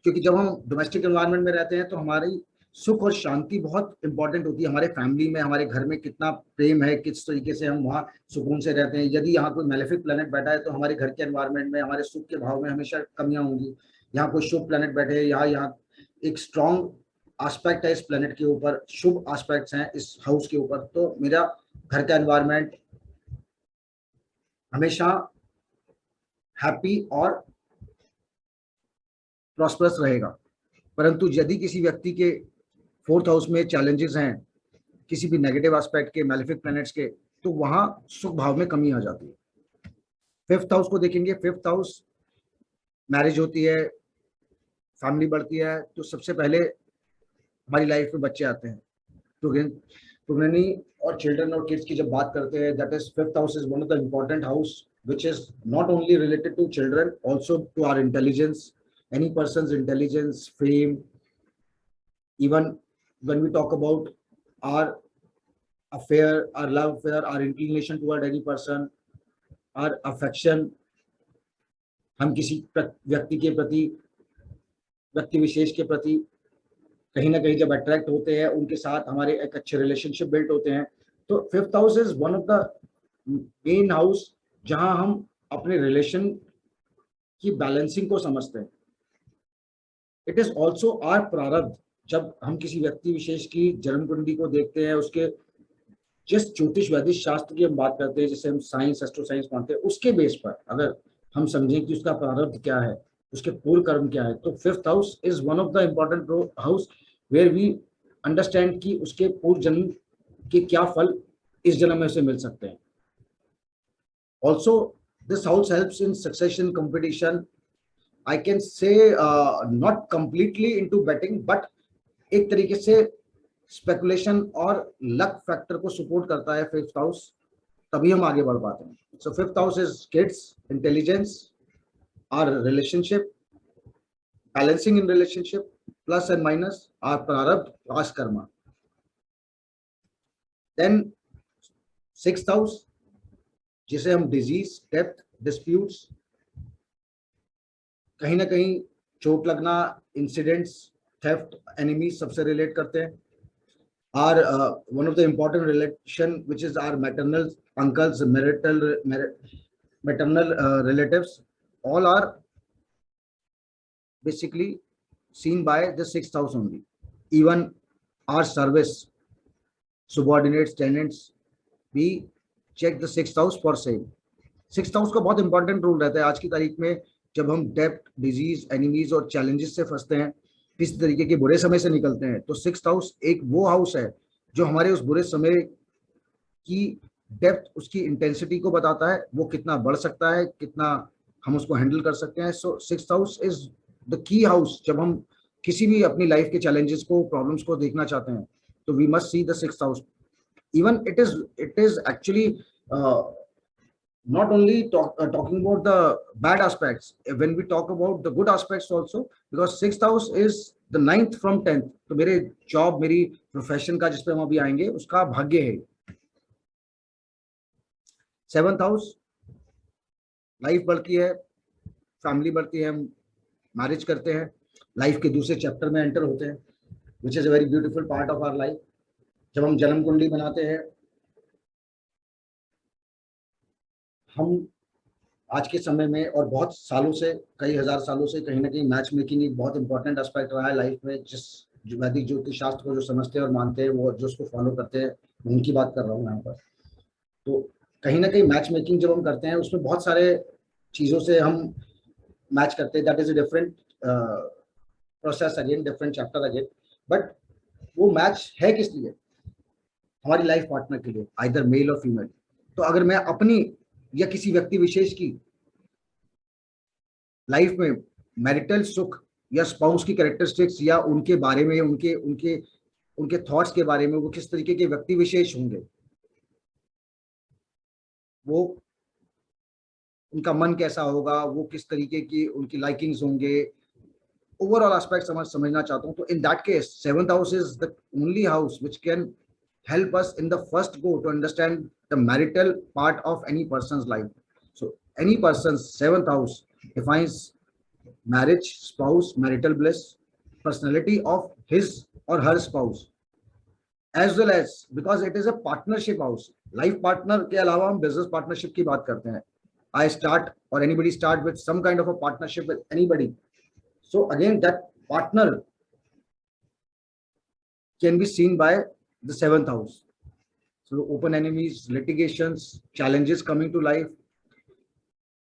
क्योंकि जब हम डोमेस्टिक एनवायरनमेंट में रहते हैं तो हमारी सुख और शांति बहुत इंपॉर्टेंट होती है। हमारे फैमिली में, हमारे घर में कितना प्रेम है, किस तरीके से हम वहाँ सुकून से रहते हैं। यदि यहाँ कोई मेलेफिक प्लेनेट बैठा है तो हमारे घर के एनवायरनमेंट में, हमारे सुख के भाव में हमेशा कमियां होंगी। यहाँ कोई शुभ प्लेनेट बैठे है, यहाँ एक स्ट्रॉन्ग एस्पेक्ट है इस प्लेनेट के ऊपर, शुभ एस्पेक्ट्स हैं इस हाउस के ऊपर, तो मेरा घर का एनवायरनमेंट हमेशा हैप्पी और प्रॉस्परस रहेगा। परंतु यदि किसी व्यक्ति के फोर्थ हाउस में चैलेंजेस हैं, किसी भी नेगेटिव एस्पेक्ट के, मैलेफिक प्लैनेट्स के, तो वहां सुख भाव में कमी आ जाती है। फिफ्थ हाउस को देखेंगे। फिफ्थ हाउस मैरिज होती है, फैमिली बढ़ती है, तो सबसे पहले हमारी लाइफ में बच्चे आते हैं। प्रेगनेंसी और चिल्ड्रन और किड्स की जब बात करते हैं, that is fifth house is one of the important house which is not only related to children, also to our intelligence, any person's intelligence, fame. Even when we talk about our affair, our love affair, our inclination toward any person, our affection, हम किसी व्यक्ति के प्रति, व्यक्ति विशेष के प्रति कहीं ना कहीं जब अट्रैक्ट होते हैं, उनके साथ हमारे एक अच्छे रिलेशनशिप बिल्ड होते हैं। तो fifth house is one of the main house जहां हम अपने रिलेशन की बैलेंसिंग को समझते हैं। इट इज ऑल्सो आर प्रारब्ध। जब हम किसी व्यक्ति विशेष की जन्म कुंडली को देखते हैं, उसके जिस ज्योतिष वैदिक शास्त्र की हम बात करते हैं, जिसे हम साइंस, एस्ट्रो साइंस मानते हैं, उसके बेस पर अगर हम समझें कि उसका प्रारब्ध क्या है, उसके पूर्व कर्म क्या है, तो fifth house is one of the important house where we understand कि उसके पूर्व जन्म के क्या फल इस जन्म में उसे मिल सकते हैं। Also, this house helps in succession, competition. I can say not completely into betting, but एक तरीके से स्पेकुलेशन और लक फैक्टर को सपोर्ट करता है फिफ्थ हाउस, तभी हम आगे बढ़ पाते हैं। So fifth house is kids, intelligence, our relationship, Balancing in relationship, plus and minus are prarabdha, past karma. Then sixth house, जिसे हम डिजीज, डेप्थ, डिस्प्यूट्स, कहीं ना कहीं चोट लगना, इंसिडेंट्स, थेफ्ट, एनिमीज सबसे रिलेट करते हैं. Our one of the important relation, which is our maternal uncles, maternal relatives, all are basically seen by the sixth house only. Even our service, subordinates, tenants, we check the sixth house for same. Sixth house का बहुत important role रहता है आज की तारीख में. जब हम डेप्ट, डिजीज, एनिमीज और चैलेंजेस से फंसते हैं, किस तरीके के बुरे समय से निकलते हैं, तो सिक्स्थ हाउस एक वो हाउस है जो हमारे उस बुरे समय की डेप्थ, उसकी इंटेंसिटी को बताता है, वो कितना बढ़ सकता है, कितना हम उसको हैंडल कर सकते हैं. So sixth house is the key house. जब हम किसी भी अपनी लाइफ के चैलेंजेस को, प्रॉब्लम्स को देखना चाहते हैं, तो we must see the sixth house. Even it is actually not only talking about the bad aspects. When we talk about the good aspects also, because sixth house is the ninth from 10th. तो मेरे job, मेरी profession का, जिस पे हम अभी आएंगे, उसका भाग्य है. सेवंथ हाउस, लाइफ बढ़ती है, फैमिली बढ़ती है, हम मैरिज करते हैं, लाइफ के दूसरे चैप्टर में एंटर होते हैं, which is a very beautiful part of our life. जब हम जन्म कुंडली बनाते हैं, हम आज के समय में और बहुत सालों से, कई हजार सालों से, कहीं ना कहीं मैच मेकिंग एक बहुत इंपॉर्टेंट एस्पेक्ट रहा है लाइफ में. जिस वैदिक ज्योतिष शास्त्र को जो समझते हैं और मानते हैं, वो जो उसको फॉलो करते हैं, मैं उनकी बात कर रहा हूँ यहाँ पर. तो कहीं ना कहीं मैच मेकिंग जब हम करते हैं, उसमें बहुत सारे चीज़ों से हम मैच करते हैं. That is a different process again, different chapter again. But वो मैच है किस लिए? हमारी लाइफ पार्टनर के लिए, आइदर मेल और फीमेल. तो अगर मैं अपनी या किसी व्यक्ति विशेष की लाइफ में मैरिटल सुख या स्पाउस की कैरेक्टरिस्टिक्स या उनके बारे में, उनके उनके उनके थॉट्स के बारे में, वो किस तरीके के व्यक्ति विशेष होंगे, वो उनका मन कैसा होगा, वो किस तरीके की उनकी लाइकिंग्स होंगे, ओवरऑल एस्पेक्ट समझना चाहता हूँ. तो in that case seventh house is the only house which can help us in the first go to understand the marital part of any person's life. So any person's seventh house defines marriage, spouse, marital bliss, personality of his or her spouse, as well as because it is a partnership house. Life partner के अलावा हम business partnership की बात करते हैं. I start or anybody start with some kind of a partnership with anybody. So again, that partner can be seen by the seventh house. So open enemies, litigations, challenges coming to life.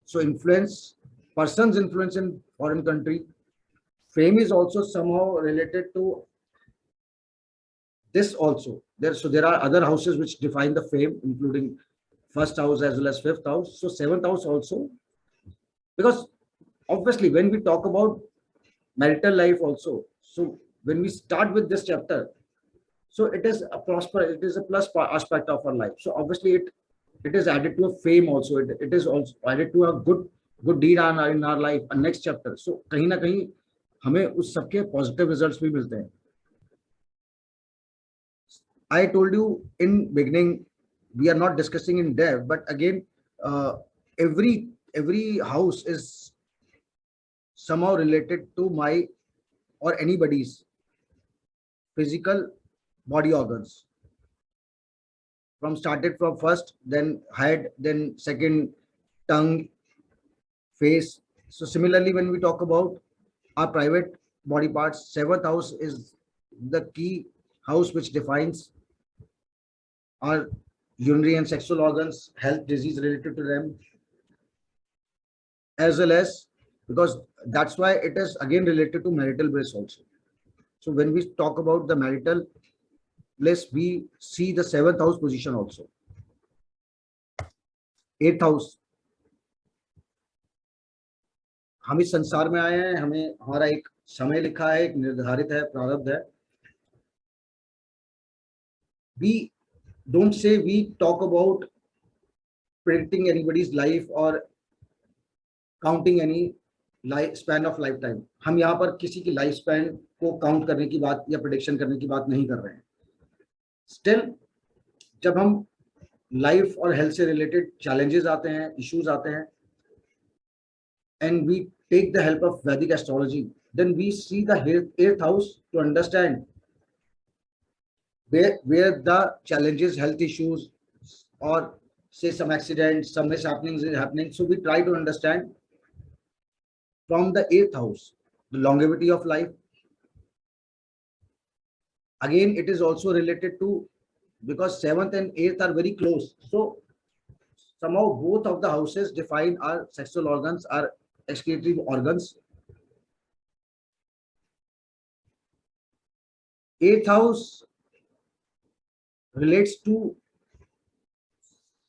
So influence, person's influence in foreign country. Fame is also somehow related to this also. There are other houses which define the fame, including first house as well as fifth house. So seventh house also, because obviously when we talk about marital life also, so when we start with this chapter, so it is a plus aspect of our life. So obviously it is added to a fame also. It is also added to a good deed in our life, a next chapter. So कहीं ना कहीं हमें उस सबके positive results भी मिलते हैं. I told you in beginning, we are not discussing in depth, but again, every house is somehow related to my or anybody's physical body organs. From started from first, then head, then second, tongue, face. So similarly, when we talk about our private body parts, seventh house is the key house which defines our urinary and sexual organs, health, disease related to them, as well as, because that's why it is again related to marital bliss also. So when we talk about the marital bliss, we see the seventh house position also. Eighth house, हम इस संसार में आए हैं, हमें हमारा एक समय लिखा है, एक निर्धारित है, प्रारब्ध है. We don't say we talk about predicting anybody's life or counting any life span of life time, हम यहाँ पर किसी की लाइफ स्पैन को काउंट करने की बात या प्रिडिक्शन करने की बात नहीं कर रहे हैं। स्टिल जब हम लाइफ और हेल्थ से रिलेटेड चैलेंजेस आते हैं, इश्यूज आते हैं, and we take the help of Vedic astrology, then we see the eighth house to understand where the challenges, health issues, or say some accidents, some mishappenings is happening. So we try to understand from the eighth house the longevity of life. Again, it is also related to, because seventh and eighth are very close. So somehow both of the houses define our sexual organs, our excretory organs. Eighth house relates to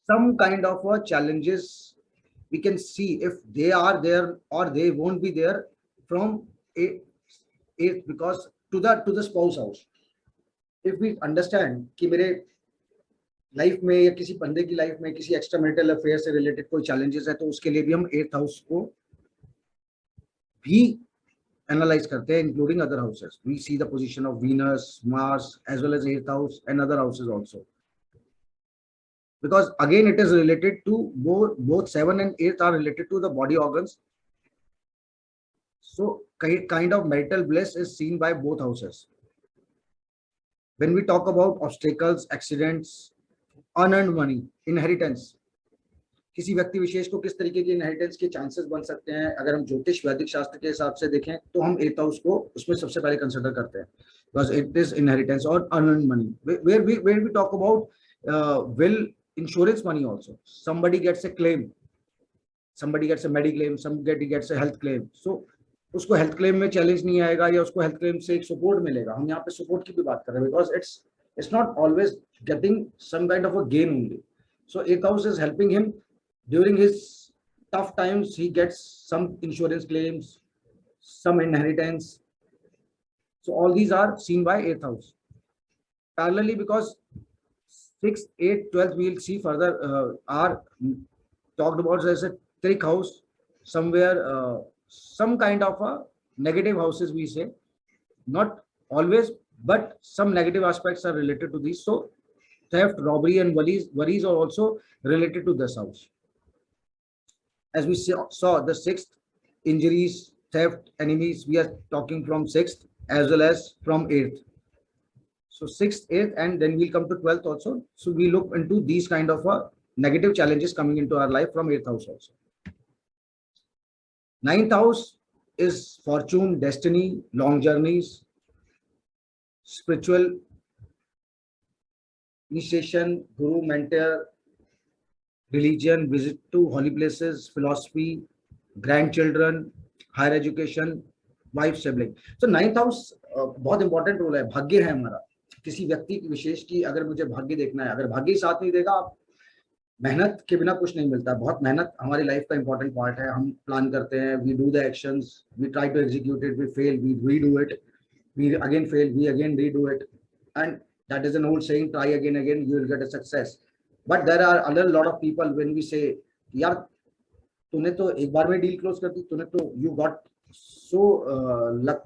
some kind of challenges we can see if they are there or they won't be there from eighth, because to the spouse house. If we understand कि मेरे life में या किसी बंदे की life में किसी extra marital affair से रिलेटेड कोई चैलेंजेस है, तो उसके लिए भी हम एट्थ हाउस को भी एनालाइज करते हैं, including other houses. We see the position of Venus, Mars as well as eighth house and other houses also, because again it is related to both 7 and 8 are related to the body organs. So kind of marital bliss is seen by both houses. When we talk about obstacles, accidents, unearned money, inheritance, किसी व्यक्ति विशेष को किस तरीके की inheritance के chances बन सकते हैं, अगर हम ज्योतिष वैदिक शास्त्र के हिसाब से देखें तो हम एट्थ हाउस को उसमें सबसे पहले कंसिडर करते हैं, because it is inheritance or unearned money. Where we talk about will insurance money also, somebody gets a claim, somebody gets a mediclaim, somebody gets a health claim, so उसको health claim में challenge नहीं आएगा या उसको health claim से एक support मिलेगा. हम यहाँ पे सपोर्ट की भी बात कर रहे हैं, because it's not always getting some kind of a gain only. So eighth house is helping him during his tough times. He gets some insurance claims, some inheritance. So all these are seen by eighth house. Parallelly, because 6th, 8th, 12th we will see further are talked about as a trick house, somewhere some kind of a negative houses we say, not always, but some negative aspects are related to these. So theft, robbery and worries are also related to this house. As we saw the 6th, injuries, theft, enemies, we are talking from 6th as well as from 8th. So 6th, 8th, and then we'll come to 12th also. So we look into these kind of negative challenges coming into our life from 8th house also. 9th house is fortune, destiny, long journeys, spiritual initiation, guru, mentor, religion, visit to holy places, philosophy, grandchildren, higher education, wife, sibling. So 9th house बहुत important role है, भाग्य है हमारा. किसी व्यक्ति की विशेष की अगर मुझे भाग्य देखना है, अगर भाग्य साथ नहीं देगा, आप मेहनत के बिना कुछ नहीं मिलता. बहुत मेहनत हमारी लाइफ का इंपॉर्टेंट पार्ट है. हम प्लान करते हैं, we do the actions, we try to execute it, we fail, we redo it, we again fail, we again redo it, and that is an old saying, try again, you will get a success. But there are other lot of people when we say यार तूने तो एक बार में deal close कर दी, तूने तो you got so luck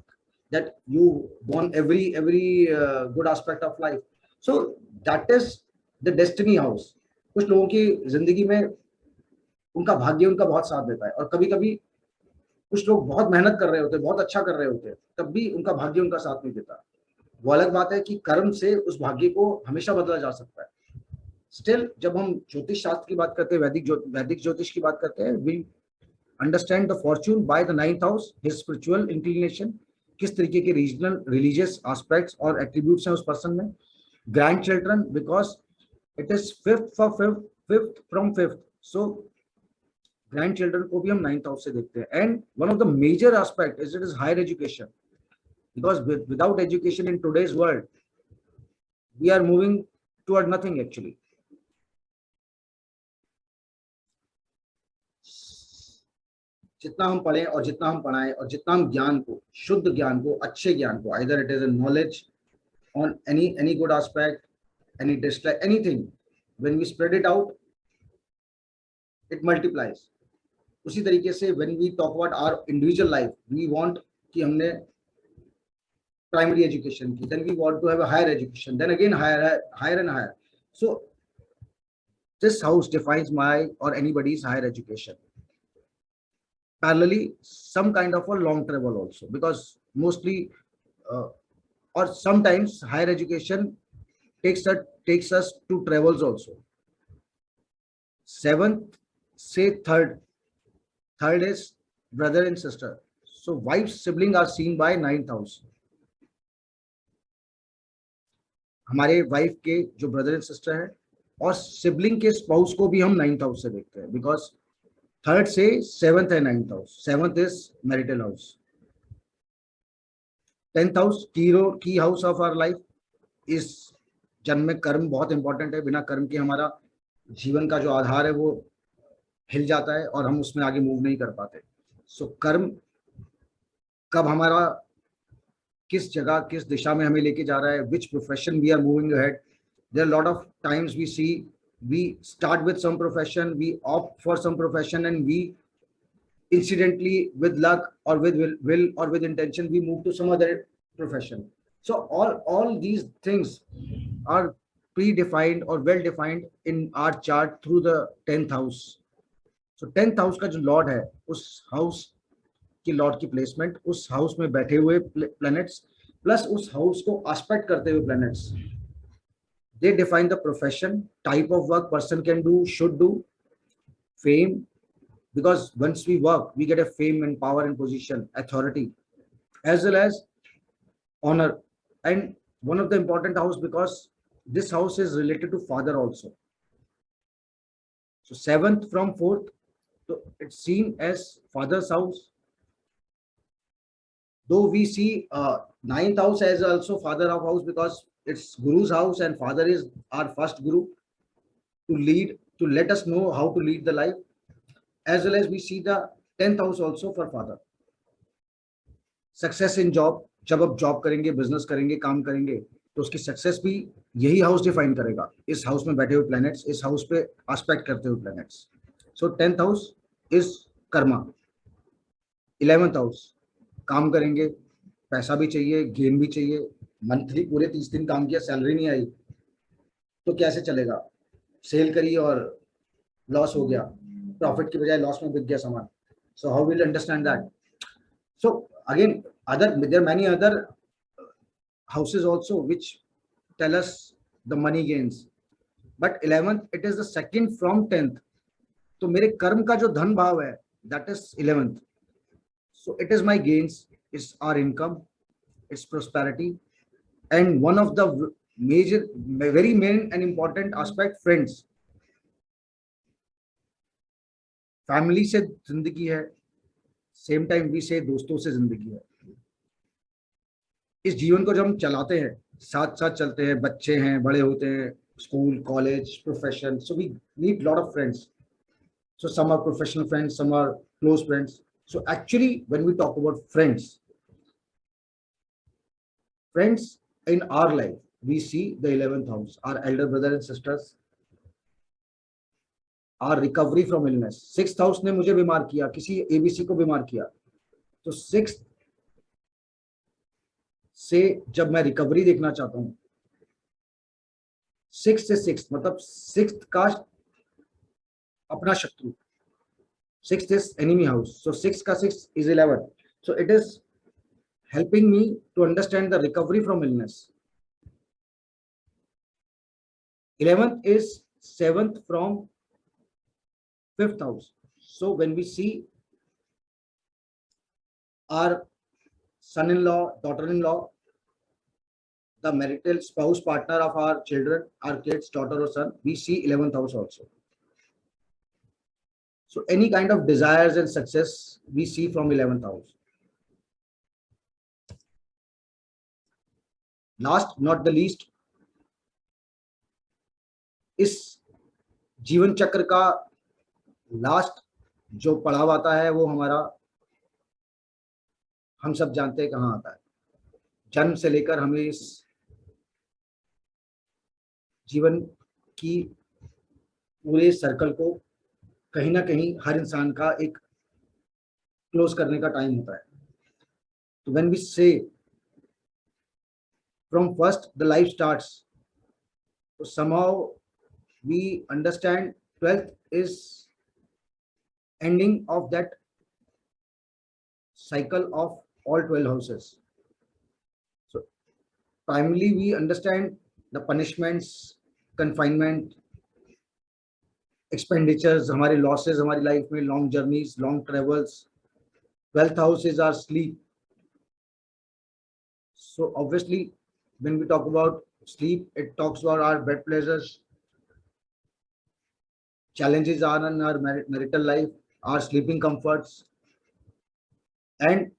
that you won every good aspect of life. So that is the destiny house. कुछ लोगों की जिंदगी में उनका भाग्य उनका बहुत साथ देता है, और कभी कभी कुछ लोग बहुत मेहनत कर रहे होते हैं, बहुत अच्छा कर रहे होते हैं, तब भी उनका भाग्य उनका साथ नहीं देता. वो अलग बात है कि कर्म से उस भाग्य को हमेशा बदला जा सकता है. स्टिल जब हम ज्योतिष शास्त्र की बात करते हैं, वैदिक ज्योतिष की बात करते हैं, we understand the fortune by the 9th house, his spiritual inclination, किस तरीके के रीजनल रिलीजियस एस्पेक्ट्स और एट्रीब्यूट्स हैं उस पर्सन में. Grand children, because it is fifth from fifth, so grand children को भी हम 9th हाउस से देखते हैं. And one of the major aspect is it is higher education, because without education in today's world we are moving toward nothing actually. जितना हम पढ़ें और जितना हम पढ़ाएं और जितना हम ज्ञान को, शुद्ध ज्ञान को, अच्छे ज्ञान को, either it is a knowledge on any good aspect, any dislike, anything, when we spread it out, it multiplies. उसी तरीके से when we talk about our individual life, we want कि हमने प्राइमरी एजुकेशन की, then we want to have a higher education, then again higher and higher. So this house defines my or anybody's higher education. Parallelly, some kind of a long travel also, because mostly uh, or sometimes higher education takes us to travels also. Seventh, say third is brother and sister. So wife sibling are seen by ninth house. हमारे wife के जो brother and sister है और sibling के spouse को भी हम ninth house से देखते हैं, बिकॉज थर्ड से सेवंथ है ninth house. Seventh is marital house. Tenth house की हाउस ऑफ आवर लाइफ. इस जन्म में कर्म बहुत इंपॉर्टेंट है. बिना कर्म के हमारा जीवन का जो आधार है वो हिल जाता है और हम उसमें आगे मूव नहीं कर पाते. सो कर्म कब हमारा किस जगह किस दिशा में हमें लेके जा रहा है, which profession we are moving ahead. There lot of times we see we start with some profession, we opt for some profession, and we incidentally, with luck or with will or with intention, we move to some other profession. So all these things are predefined or well defined in our chart through the 10th house. So 10th house का जो Lord है, उस house की Lord की placement, उस house में बैठे हुए प्लैनेट्स प्लस उस हाउस को एस्पेक्ट करते हुए planets, they define the profession, type of work person can do, should do, fame, because once we work we get a fame and power and position, authority, as well as honor. And one of the important house, because this house is related to father also. So seventh from fourth, so it's seen as father's house. Though we see ninth house as also father of house, because it's guru's house and father is our first guru to lead, to let us know how to lead the life, as well as we see the 10th house also for father. Success in job, जब आप job करेंगे, business करेंगे, काम करेंगे, तो उसकी success भी यही हाउस डिफाइन करेगा. इस हाउस में बैठे हुए प्लैनेट्स, इस हाउस पे एस्पेक्ट करते हुए planets. So 10th house is Karma. 11th house, काम करेंगे, पैसा भी चाहिए, गेन भी चाहिए. मंथली पूरे 30 दिन काम किया, सैलरी नहीं आई तो कैसे चलेगा. सेल करी और लॉस हो गया, प्रॉफिट की बजाय लॉस में बिक गया सामान. So how will understand that. So again, there are many other houses also which tell us the money gains, but 11th it is the second from 10th. तो मेरे कर्म का जो धन भाव है, that is 11th. So it is my gains, it's our income, it's prosperity, and one of the major, very main and important aspect, friends. Family से जिंदगी है, सेम टाइम भी से दोस्तों से जिंदगी है. इस जीवन को जब हम चलाते हैं, साथ साथ चलते हैं, बच्चे हैं, बड़े होते हैं, school, college, profession, so we need lot of friends. So some are professional friends, some are close friends. So actually when we talk about friends in our life, we see the 11th house, our elder brother and sisters, our recovery from illness. 6th house ने मुझे बीमार किया, किसी ABC को बीमार किया, तो 6th से जब मैं रिकवरी देखना चाहता हूं, 6th से 6th मतलब 6th का अपना शत्रु. 6th is enemy house, so 6 का 6 is 11. So it is helping me to understand the recovery from illness. 11th is 7th from 5th house. So when we see our son-in-law, daughter-in-law, the marital spouse partner of our children, our kids, daughter or son, we see 11th house also. So any kind of desires and success we see from 11th house. Last not the least, इस जीवन चक्र का last जो पड़ाव आता है वो हमारा, हम सब जानते हैं कहाँ आता है. जन्म से लेकर हमें इस जीवन की पूरे सर्कल को कहीं ना कहीं हर इंसान का एक क्लोज करने का टाइम होता है. तो व्हेन वी से from first the life starts, तो somehow we understand 12th is ending of that cycle of all 12 houses. So primarily we understand the punishments, confinement, expenditures, हमारे losses हमारी life में, long journeys, long travels. 12th house is our sleep. So obviously when we talk about sleep, it talks about our bed pleasures, challenges are in our marital life, our sleeping comforts, and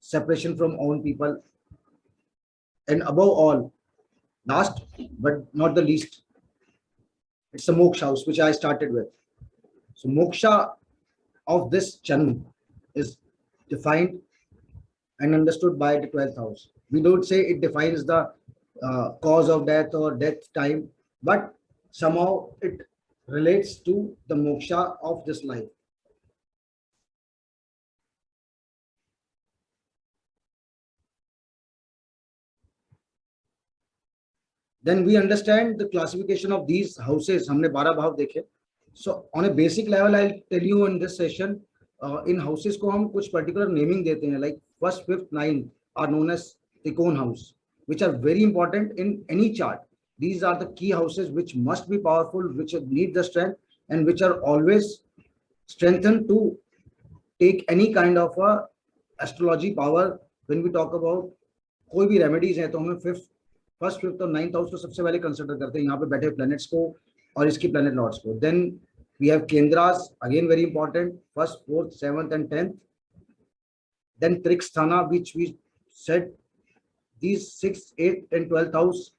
separation from own people, and above all, last but not the least, it's the moksha house which I started with. So moksha of this Janam is defined and understood by the 12th house. We don't say it defines the cause of death or death time, but somehow it relates to the moksha of this life. Then we understand the classification of these houses. हमने 12 भाव देखे. So on a basic level, I'll tell you in this session, in houses को हम कुछ particular naming देते हैं, like first, fifth, ninth are known as Trikon house, which are very important in any chart. These are the key houses which must be powerful, which need the strength, and which are always strengthened to take any kind of a astrology power. When we talk about कोई भी remedies है तो हमें first, fifth और ninth house को सबसे पहले consider करते हैं, यहाँ पे बैठे प्लैनेट्स को और इसकी प्लैनेट लॉर्ड्स को. देन वी हैव केंद्रास, again very important, first, fourth, seventh and 10th. Then त्रिकस्थाना, which we said these 6th, 8th and 12th house,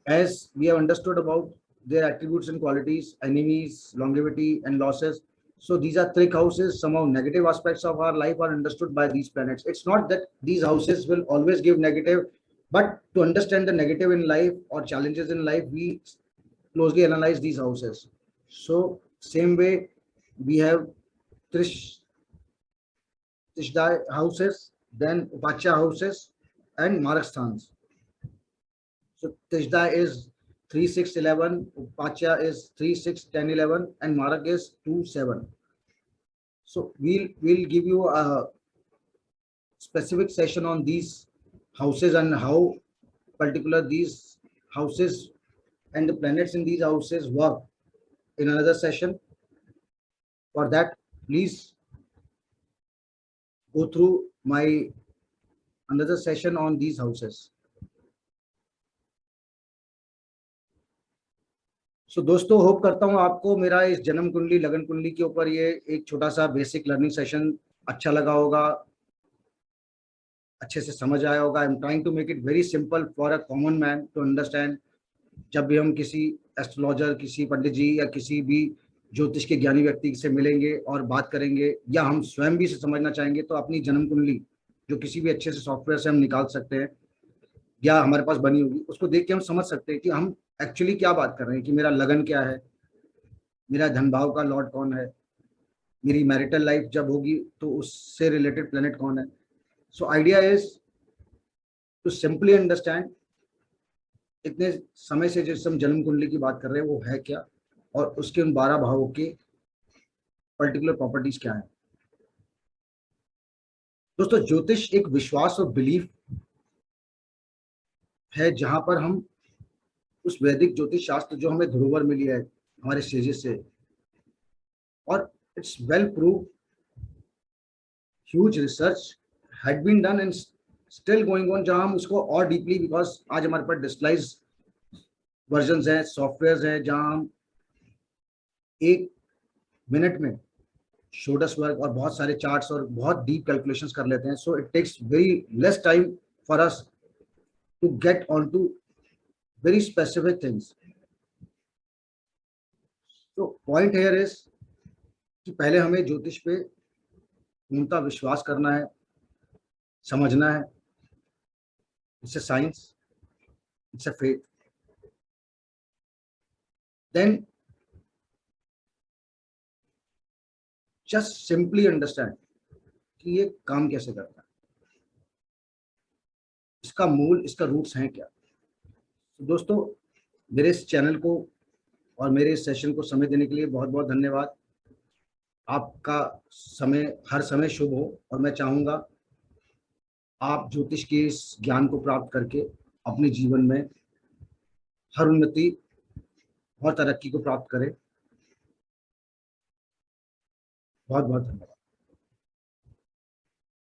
as we have understood about their attributes and qualities, enemies, longevity and losses. So these are three houses. Somehow negative aspects of our life are understood by these planets. It's not that these houses will always give negative, but to understand the negative in life or challenges in life, we closely analyze these houses. So same way we have Tishdai houses, then Upacha houses and Marakasthans. So Tishdai is 3, 6, 11, Upacha is 3, 6, 10, 11, and Marak is 2, 7. So we'll give you a specific session on these houses and how particular these houses and the planets in these houses work in another session. For that, please go through my another session on these houses. So दोस्तों, hope करता हूँ आपको मेरा इस जन्म कुंडली लगन कुंडली के ऊपर ये एक छोटा सा बेसिक लर्निंग सेशन अच्छा लगा होगा, अच्छे से समझ आया होगा. I am trying to make it very simple for a common man to understand. जब भी हम किसी एस्ट्रोलॉजर, किसी पंडित जी या किसी भी ज्योतिष के ज्ञानी व्यक्ति से मिलेंगे और बात करेंगे, या हम स्वयं भी से समझना चाहेंगे, तो अपनी जन्म कुंडली जो किसी भी अच्छे से सॉफ्टवेयर से हम निकाल सकते हैं या हमारे पास बनी होगी, उसको देख के हम समझ सकते हैं कि हम एक्चुअली क्या बात कर रहे हैं, कि मेरा लगन क्या है, मेरा धन भाव का लॉर्ड कौन है, मेरी मैरिटल लाइफ जब होगी तो उससे रिलेटेड प्लेनेट कौन है. So idea is to simply understand इतने समय से जिस हम जन्म कुंडली की बात कर रहे हैं वो है क्या, और उसके उन 12 भावों के पर्टिकुलर प्रॉपर्टीज क्या है. दोस्तों, ज्योतिष एक विश्वास और बिलीफ है, जहां पर हम उस वैदिक ज्योतिष शास्त्र जो हमें धरोहर मिली है हमारे सेजेस से, और it's well prove, huge research had been done and still going on, जहां हम उसको और डीपली, बिकॉज आज हमारे पास डिजिटलाइज वर्जन हैं, सॉफ्टवेयर हैं, जहां हम 1 मिनट में शोडस वर्क और बहुत सारे चार्ट्स और बहुत डीप कैलकुलेशंस कर लेते हैं. So it takes very less time for us to get on to very specific things. तो पॉइंट हियर इज कि पहले हमें ज्योतिष पे पूर्णतः विश्वास करना है, समझना है. It's a science, it's a faith. Then just simply understand कि ये काम कैसे करता है, इसका मूल, इसका रूट्स हैं क्या। तो दोस्तों, मेरे इस चैनल को और मेरे इस सेशन को समय देने के लिए बहुत बहुत धन्यवाद। आपका समय हर समय शुभ हो, और मैं चाहूँगा आप ज्योतिष के इस ज्ञान को प्राप्त करके अपने जीवन में हर उन्नति और तरक्की को प्राप्त करें। बहुत बहुत धन्यवाद।